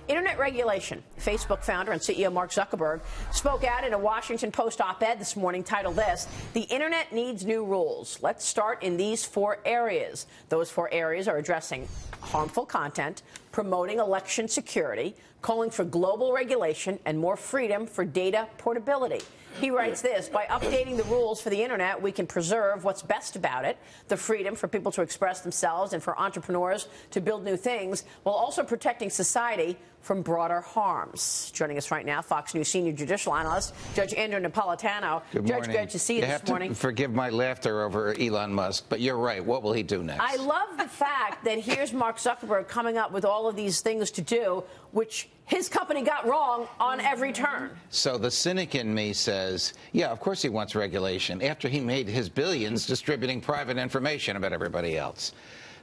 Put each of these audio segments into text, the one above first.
Internet regulation. Facebook founder and CEO Mark Zuckerberg spoke out in a Washington Post op-ed this morning titled this, "The Internet Needs New Rules." Let's start in these 4 areas. Those 4 areas are addressing harmful content, promoting election security, calling for global regulation, and more freedom for data portability. He writes this, by updating the rules for the Internet, we can preserve what's best about it, the freedom for people to express themselves and for entrepreneurs to build new things, while also protecting society from broader harms. Joining us right now, Fox News senior judicial analyst, Judge Andrew Napolitano. Good Judge, morning. good to see you this morning. Forgive my laughter over Elon Musk, but you're right. What will he do next? I love the fact that here's Mark Zuckerberg coming up with all of these things to do, which his company got wrong on every turn. So the cynic in me says, yeah, of course he wants regulation after he made his billions distributing private information about everybody else.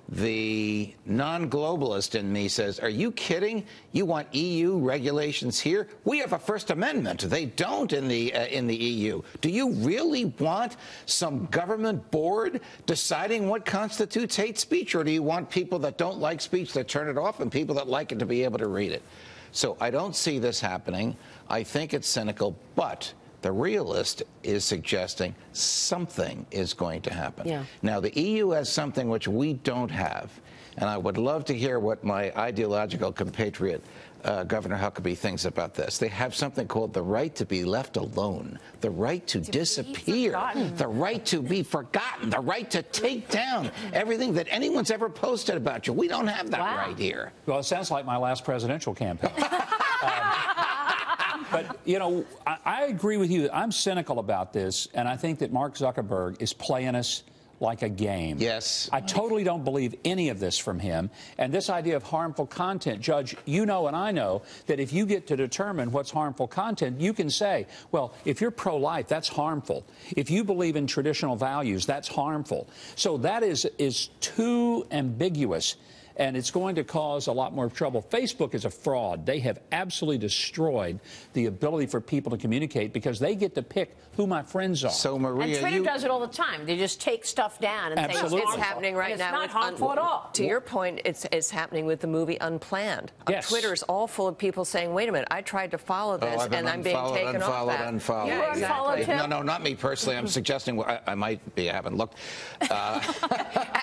The non-globalist in me says, are you kidding? You want EU regulations here? We have a First Amendment. They don't in the EU. Do you really want some government board deciding what constitutes hate speech? Or do you want people that don't like speech to turn it off and people that like it to be able to read it? So I don't see this happening. I think it's cynical, but the realist is suggesting something is going to happen. Yeah. Now, the EU has something which we don't have, and I would love to hear what my ideological compatriot, Governor Huckabee, thinks about this. They have something called the right to be left alone, the right to disappear, the right to be forgotten, the right to take down everything that anyone's ever posted about you. We don't have that right here. Well, it sounds like my last presidential campaign. But, you know, I agree with you. I'm cynical about this, and I think that Mark Zuckerberg is playing us like a game. Yes. I totally don't believe any of this from him. And this idea of harmful content, Judge, you know and I know that if you get to determine what's harmful content, you can say, well, if you're pro-life, that's harmful. If you believe in traditional values, that's harmful. So that is too ambiguous. And it's going to cause a lot more trouble. Facebook is a fraud. They have absolutely destroyed the ability for people to communicate because they get to pick who my friends are. So, Maria, and Twitter does it all the time. They just take stuff down and say it's happening right now. It's not harmful at all. To your point, it's happening with the movie Unplanned. Yes. Twitter is all full of people saying, wait a minute, I tried to follow this and I'm being taken off that. Unfollowed. Yeah, exactly. No, not me personally. I'm suggesting I might be. I haven't looked.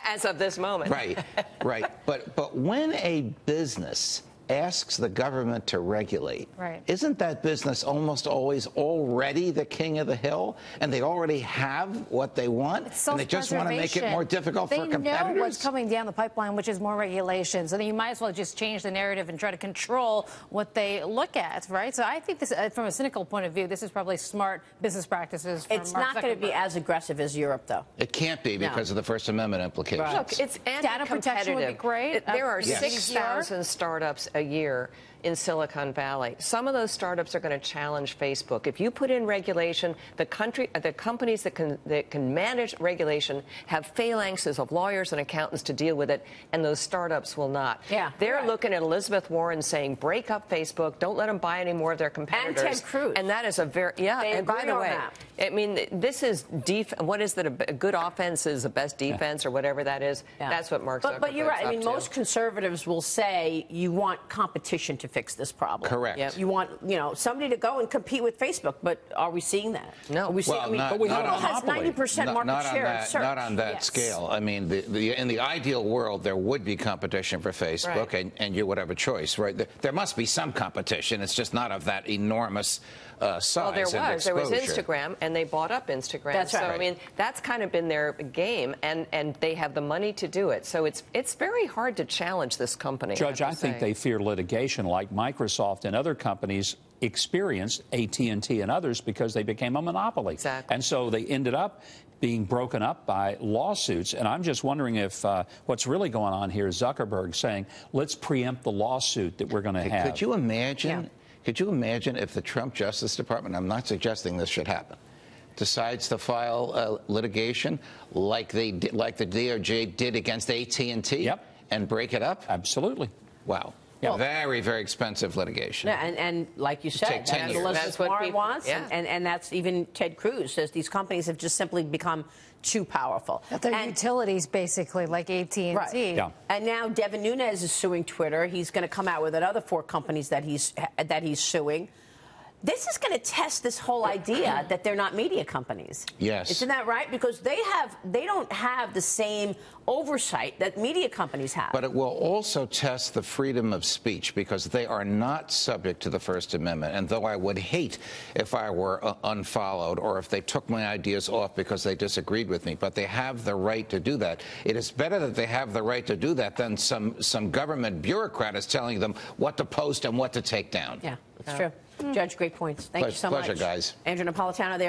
As of this moment. Right. But when a business asks the government to regulate, isn't that business almost always already the king of the hill, and they already have what they want, and they just want to make it more difficult for competitors? They know what's coming down the pipeline, which is more regulation, so then you might as well just change the narrative and try to control what they look at, right? So I think this, from a cynical point of view, this is probably smart business practices from It's Mark not going to be as aggressive as Europe, though. It can't be because of the First Amendment implications. Right. Look, it's Data protection would be great. There are Yes. 6,000 startups a year in Silicon Valley. Some of those startups are going to challenge Facebook. If you put in regulation, the companies that can manage regulation have phalanxes of lawyers and accountants to deal with it, and those startups will not. Yeah, They're looking at Elizabeth Warren saying, break up Facebook, don't let them buy any more of their competitors. And Ted Cruz. And that is a very, and by the way, I mean, this is, what is that, a good offense is the best defense or whatever that is? Yeah. That's what Mark Zuckerberg's But you're right. I mean, up most to. conservatives will say you want competition to fix this problem. Correct. Yep. You want, somebody to go and compete with Facebook, but are we seeing that? No. Are we seeing, Google has 90% market share in search. Not on that scale. I mean, in the ideal world, there would be competition for Facebook, and you would have a choice, right? There must be some competition. It's just not of that enormous size. Well, there was. There was exposure. Instagram, and they bought up Instagram. That's right. So, I mean, that's kind of been their game, and they have the money to do it. So it's very hard to challenge this company. Judge, I think they fear litigation like Microsoft and other companies experienced, AT&T and others, because they became a monopoly. Exactly. And so they ended up being broken up by lawsuits. And I'm just wondering if what's really going on here is Zuckerberg saying, let's preempt the lawsuit that we're going to have. Could you imagine? Yeah. Could you imagine if the Trump Justice Department, I'm not suggesting this should happen, decides to file litigation like they did, like the DOJ did against AT&T, and break it up? Absolutely. Wow. Yeah. Very, very expensive litigation. Yeah, and like you said, Take 10 that's years. what That's what Warren people- wants, yeah. and that's even Ted Cruz says these companies have just simply become too powerful. They're utilities, basically, like AT&T. Right. Yeah. And now Devin Nunes is suing Twitter. He's going to come out with another 4 companies that he's suing. This is going to test this whole idea that they're not media companies. Yes. Isn't that right? Because they don't have the same oversight that media companies have. But it will also test the freedom of speech because they are not subject to the First Amendment. And though I would hate if I were unfollowed or if they took my ideas off because they disagreed with me, but they have the right to do that. It is better that they have the right to do that than some government bureaucrat is telling them what to post and what to take down. Yeah, that's true. Judge, great points. Thank you so much. Pleasure, guys. Andrew Napolitano there.